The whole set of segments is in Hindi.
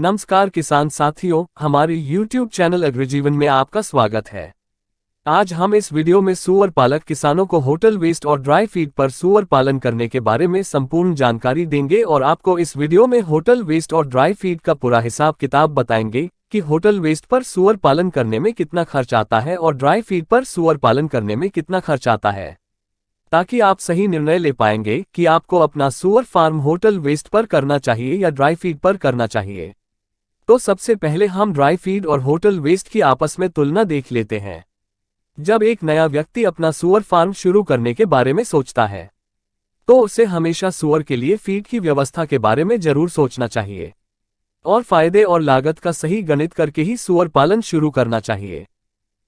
नमस्कार किसान साथियों, हमारे YouTube चैनल अग्रजीवन में आपका स्वागत है। आज हम इस वीडियो में सूअर पालक किसानों को होटल वेस्ट और ड्राई फीड पर सूअर पालन करने के बारे में संपूर्ण जानकारी देंगे और आपको इस वीडियो में होटल वेस्ट और ड्राई फीड का पूरा हिसाब किताब बताएंगे कि होटल वेस्ट पर सूअर पालन करने में कितना खर्च आता है और ड्राई फीड पर सूअर पालन करने में कितना खर्च आता है, ताकि आप सही निर्णय ले पाएंगे कि आपको अपना सूअर फार्म होटल वेस्ट पर करना चाहिए या ड्राई फीड पर करना चाहिए। तो सबसे पहले हम ड्राई फीड और होटल वेस्ट की आपस में तुलना देख लेते हैं। जब एक नया व्यक्ति अपना सूअर फार्म शुरू करने के बारे में सोचता है तो उसे हमेशा सूअर के लिए फीड की व्यवस्था के बारे में जरूर सोचना चाहिए और फायदे और लागत का सही गणित करके ही सूअर पालन शुरू करना चाहिए।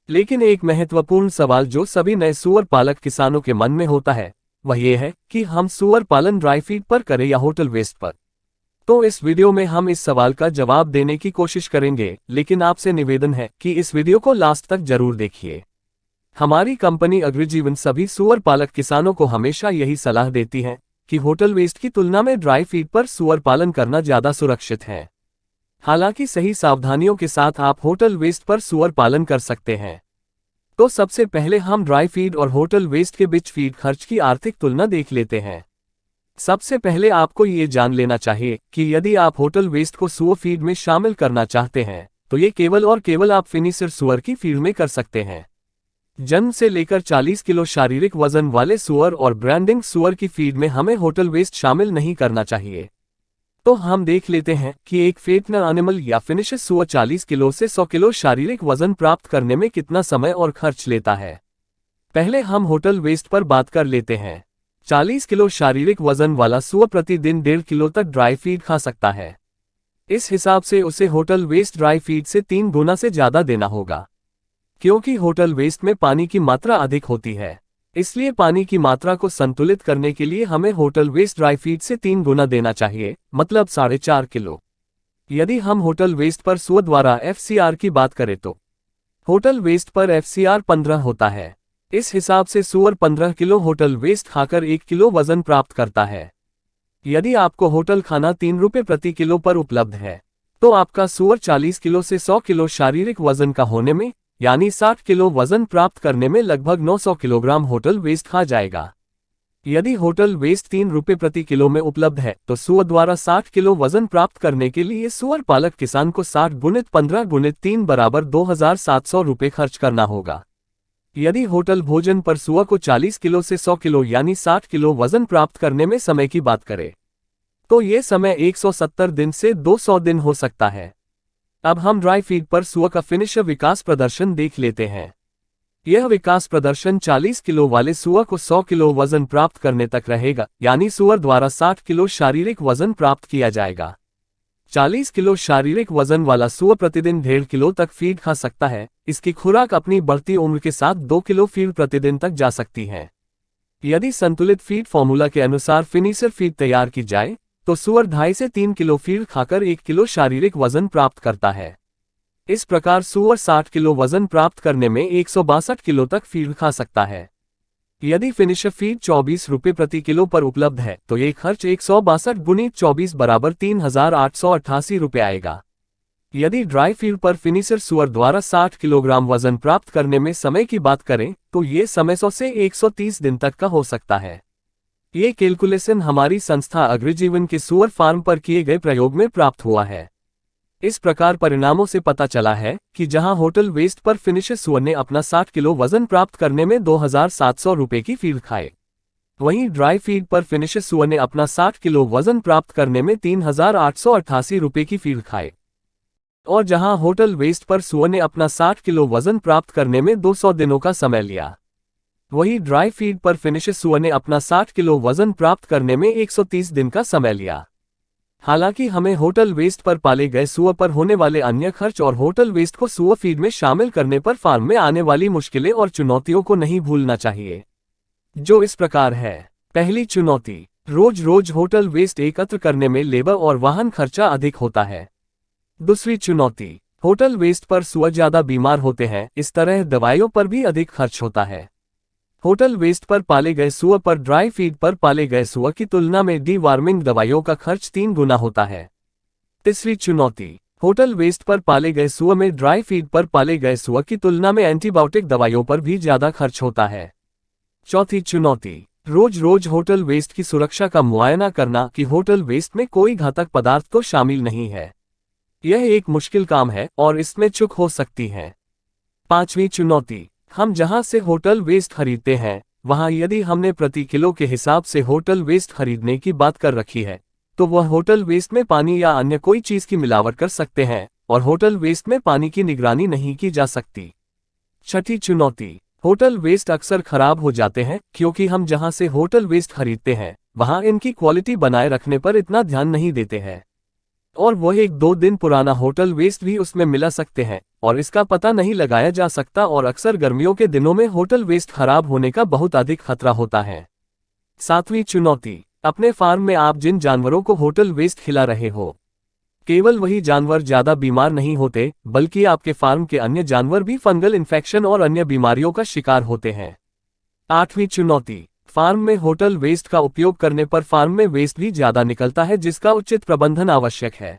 लेकिन एक महत्वपूर्ण सवाल जो सभी नए सूअर पालक किसानों के मन में होता है वह ये है कि हम सूअर पालन ड्राई फीड पर करें या होटल वेस्ट पर। तो इस वीडियो में हम इस सवाल का जवाब देने की कोशिश करेंगे, लेकिन आपसे निवेदन है कि इस वीडियो को लास्ट तक जरूर देखिए। हमारी कंपनी अग्रजीवन सभी सूअर पालक किसानों को हमेशा यही सलाह देती है कि होटल वेस्ट की तुलना में ड्राई फीड पर सूअर पालन करना ज्यादा सुरक्षित है। हालांकि सही सावधानियों के साथ आप होटल वेस्ट पर सूअर पालन कर सकते हैं। तो सबसे पहले हम ड्राई फीड और होटल वेस्ट के बीच फीड खर्च की आर्थिक तुलना देख लेते हैं। सबसे पहले आपको ये जान लेना चाहिए कि यदि आप होटल वेस्ट को सूअर फीड में शामिल करना चाहते हैं तो ये केवल और केवल आप फिनिशर सूअर की फीड में कर सकते हैं। जन्म से लेकर 40 किलो शारीरिक वजन वाले सूअर और ब्रांडिंग सूअर की फीड में हमें होटल वेस्ट शामिल नहीं करना चाहिए। तो हम देख लेते हैं कि एक फेटनर एनिमल या फिनिशर सूअर 40 किलो से 100 किलो शारीरिक वजन प्राप्त करने में कितना समय और खर्च लेता है। पहले हम होटल वेस्ट पर बात कर लेते हैं। 40 किलो शारीरिक वजन वाला सूअर प्रतिदिन 1.5 किलो तक ड्राई फीड खा सकता है। इस हिसाब से उसे होटल वेस्ट ड्राई फीड से 3 गुना से ज्यादा देना होगा। क्योंकि होटल वेस्ट में पानी की मात्रा अधिक होती है, इसलिए पानी की मात्रा को संतुलित करने के लिए हमें होटल वेस्ट ड्राई फीड से 3 गुना देना चाहिए, मतलब 4.5 किलो। यदि हम होटल वेस्ट पर सूअर द्वारा FCR की बात करें तो होटल वेस्ट पर FCR 15 होता है। इस हिसाब से सूअर 15 किलो होटल वेस्ट खाकर 1 किलो वजन प्राप्त करता है। यदि आपको होटल खाना 3 रुपये प्रति किलो पर उपलब्ध है तो आपका सूअर 40 किलो से 100 किलो शारीरिक वजन का होने में, यानी 60 किलो वजन प्राप्त करने में लगभग 900 किलोग्राम होटल वेस्ट खा जाएगा। यदि होटल वेस्ट 3 रुपये प्रति किलो में उपलब्ध है तो सूअर द्वारा 60 किलो वजन प्राप्त करने के लिए सूअर पालक किसान को 60 गुणित 15 गुणित 3 बराबर 2700 रुपये खर्च करना होगा। यदि होटल भोजन पर सूअर को 40 किलो से 100 किलो यानी 60 किलो वजन प्राप्त करने में समय की बात करें तो ये समय 170 दिन से 200 दिन हो सकता है। अब हम ड्राई फीड पर सूअर का फिनिशर विकास प्रदर्शन देख लेते हैं। यह विकास प्रदर्शन 40 किलो वाले सूअर को 100 किलो वजन प्राप्त करने तक रहेगा, यानी सूअर द्वारा 60 किलो शारीरिक वजन प्राप्त किया जाएगा। 40 किलो शारीरिक वजन वाला सूअर प्रतिदिन 1.5 किलो तक फीड खा सकता है। इसकी खुराक अपनी बढ़ती उम्र के साथ 2 किलो फीड प्रतिदिन तक जा सकती है। यदि संतुलित फीड फॉर्मूला के अनुसार फिनिशर फीड तैयार की जाए तो सूअर 2.5 से 3 किलो फीड खाकर 1 किलो शारीरिक वजन प्राप्त करता है। इस प्रकार सूअर 60 किलो वजन प्राप्त करने में 162 किलो तक फीड खा सकता है। यदि फिनिशर फीड 24 रुपये प्रति किलो पर उपलब्ध है तो ये खर्च 162 गुणित 24 बराबर 3888 रुपये आएगा। यदि ड्राई फीड पर फिनिशर सूअर द्वारा 60 किलोग्राम वजन प्राप्त करने में समय की बात करें तो ये समय 100 से 130 दिन तक का हो सकता है। ये कैलकुलेशन हमारी संस्था अग्रजीवन के सूअर फार्म पर किए गए प्रयोग में प्राप्त हुआ है। इस प्रकार परिणामों से पता चला है कि जहां होटल वेस्ट पर फिनिशर सूअर ने अपना 60 किलो वजन प्राप्त करने में 2700 रुपये की फीड खाए, वहीं ड्राई फीड पर फिनिशर सूअर ने अपना 60 किलो वजन प्राप्त करने में 3888 रुपये की फीड खाए। और जहां होटल वेस्ट पर सूअर ने अपना 60 किलो वजन प्राप्त करने में 200 दिनों का समय लिया, वहीं ड्राई फीड पर फिनिशर सूअर ने अपना 60 किलो वजन प्राप्त करने में 130 दिन का समय लिया। हालांकि हमें होटल वेस्ट पर पाले गए सूअर पर होने वाले अन्य खर्च और होटल वेस्ट को सूअर फीड में शामिल करने पर फार्म में आने वाली मुश्किलें और चुनौतियों को नहीं भूलना चाहिए, जो इस प्रकार है। पहली चुनौती, रोज रोज होटल वेस्ट एकत्र करने में लेबर और वाहन खर्चा अधिक होता है। दूसरी चुनौती, होटल वेस्ट पर सूअर ज्यादा बीमार होते हैं, इस तरह दवाइयों पर भी अधिक खर्च होता है। होटल वेस्ट पर पाले गए सूअर पर ड्राई फीड पर पाले गए सूअर की तुलना में डी वार्मिंग दवाइयों का खर्च 3 गुना होता है। तीसरी चुनौती, होटल वेस्ट पर पाले गए सूअर में ड्राई फीड पर पाले गए सूअर की तुलना में एंटीबायोटिक दवाइयों पर भी ज्यादा खर्च होता है। चौथी चुनौती, रोज रोज होटल वेस्ट की सुरक्षा का मुआयना करना कि होटल वेस्ट में कोई घातक पदार्थ तो शामिल नहीं है। यह एक मुश्किल काम है और इसमें चूक हो सकती है। पांचवी चुनौती, हम जहां से होटल वेस्ट खरीदते हैं वहां यदि हमने प्रति किलो के हिसाब से होटल वेस्ट खरीदने की बात कर रखी है तो वह होटल वेस्ट में पानी या अन्य कोई चीज की मिलावट कर सकते हैं और होटल वेस्ट में पानी की निगरानी नहीं की जा सकती। छठी चुनौती, होटल वेस्ट अक्सर खराब हो जाते हैं क्योंकि हम जहां से होटल वेस्ट खरीदते हैं वहां इनकी क्वालिटी बनाए रखने पर इतना ध्यान नहीं देते हैं और वह 1-2 दिन पुराना होटल वेस्ट भी उसमें मिला सकते हैं और इसका पता नहीं लगाया जा सकता और अक्सर गर्मियों के दिनों में होटल वेस्ट खराब होने का बहुत अधिक खतरा होता है। सातवीं चुनौती, अपने फार्म में आप जिन जानवरों को होटल वेस्ट खिला रहे हो केवल वही जानवर ज्यादा बीमार नहीं होते बल्कि आपके फार्म के अन्य जानवर भी फंगल इन्फेक्शन और अन्य बीमारियों का शिकार होते हैं। आठवीं चुनौती, फार्म में होटल वेस्ट का उपयोग करने पर फार्म में वेस्ट भी ज्यादा निकलता है जिसका उचित प्रबंधन आवश्यक है।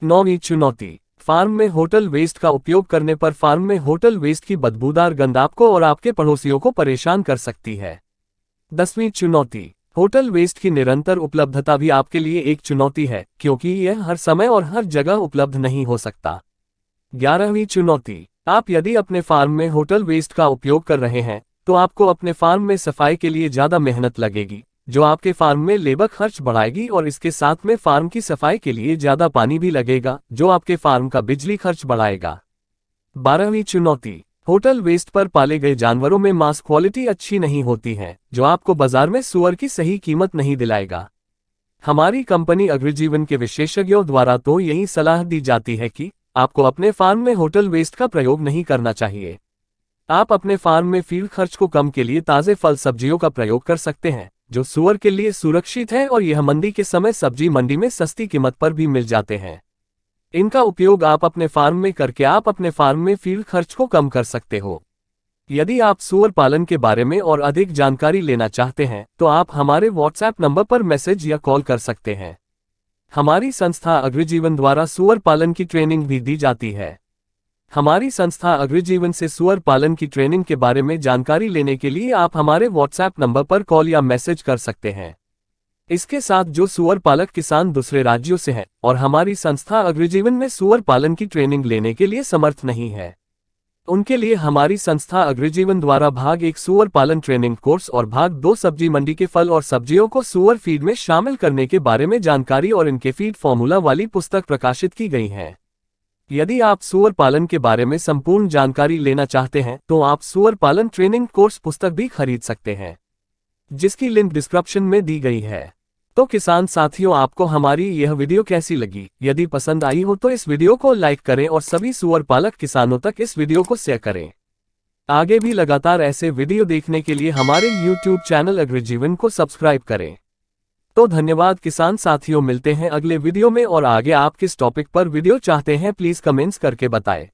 नौवीं चुनौती, फार्म में होटल वेस्ट का उपयोग करने पर फार्म में होटल वेस्ट की बदबूदार गंध आपको और आपके पड़ोसियों को परेशान कर सकती है। 10वीं चुनौती, होटल वेस्ट की निरंतर उपलब्धता भी आपके लिए एक चुनौती है क्योंकि यह हर समय और हर जगह उपलब्ध नहीं हो सकता। 11वीं चुनौती, आप यदि अपने फार्म में होटल वेस्ट का उपयोग कर रहे हैं तो आपको अपने फार्म में सफाई के लिए ज्यादा मेहनत लगेगी जो आपके फार्म में लेबर खर्च बढ़ाएगी और इसके साथ में फार्म की सफाई के लिए ज्यादा पानी भी लगेगा जो आपके फार्म का बिजली खर्च बढ़ाएगा। 12वीं चुनौती, होटल वेस्ट पर पाले गए जानवरों में मांस क्वालिटी अच्छी नहीं होती है जो आपको बाजार में सूअर की सही कीमत नहीं दिलाएगा। हमारी कंपनी अग्रजीवन के विशेषज्ञों द्वारा तो यही सलाह दी जाती है कि आपको अपने फार्म में होटल वेस्ट का प्रयोग नहीं करना चाहिए। आप अपने फार्म में फीड खर्च को कम के लिए ताजे फल सब्जियों का प्रयोग कर सकते हैं जो सूअर के लिए सुरक्षित है और यह मंदी के समय सब्जी मंडी में सस्ती कीमत पर भी मिल जाते हैं। इनका उपयोग आप अपने फार्म में करके आप अपने फार्म में फीड खर्च को कम कर सकते हो। यदि आप सूअर पालन के बारे में और अधिक जानकारी लेना चाहते हैं तो आप हमारे व्हाट्सएप नंबर पर मैसेज या कॉल कर सकते हैं। हमारी संस्था अग्रजीवन द्वारा सूअर पालन की ट्रेनिंग भी दी जाती है। हमारी संस्था अग्रजीवन से सूअर पालन की ट्रेनिंग के बारे में जानकारी लेने के लिए आप हमारे व्हाट्सएप नंबर पर कॉल या मैसेज कर सकते हैं। इसके साथ जो सूअर पालक किसान दूसरे राज्यों से हैं और हमारी संस्था अग्रजीवन में सूअर पालन की ट्रेनिंग लेने के लिए समर्थ नहीं है उनके लिए हमारी संस्था अग्रजीवन द्वारा भाग 1 सूअर पालन ट्रेनिंग कोर्स और भाग 2 सब्जी मंडी के फल और सब्जियों को सूअर फीड में शामिल करने के बारे में जानकारी और इनके फीड फॉर्मूला वाली पुस्तक प्रकाशित की गई है। यदि आप सूअर पालन के बारे में संपूर्ण जानकारी लेना चाहते हैं तो आप सूअर पालन ट्रेनिंग कोर्स पुस्तक भी खरीद सकते हैं जिसकी लिंक डिस्क्रिप्शन में दी गई है। तो किसान साथियों, आपको हमारी यह वीडियो कैसी लगी? यदि पसंद आई हो तो इस वीडियो को लाइक करें और सभी सूअर पालक किसानों तक इस वीडियो को शेयर करें। आगे भी लगातार ऐसे वीडियो देखने के लिए हमारे YouTube चैनल अग्रजीवन को सब्सक्राइब करें। तो धन्यवाद किसान साथियों, मिलते हैं अगले वीडियो में और आगे आप किस टॉपिक पर वीडियो चाहते हैं प्लीज कमेंट्स करके बताएं।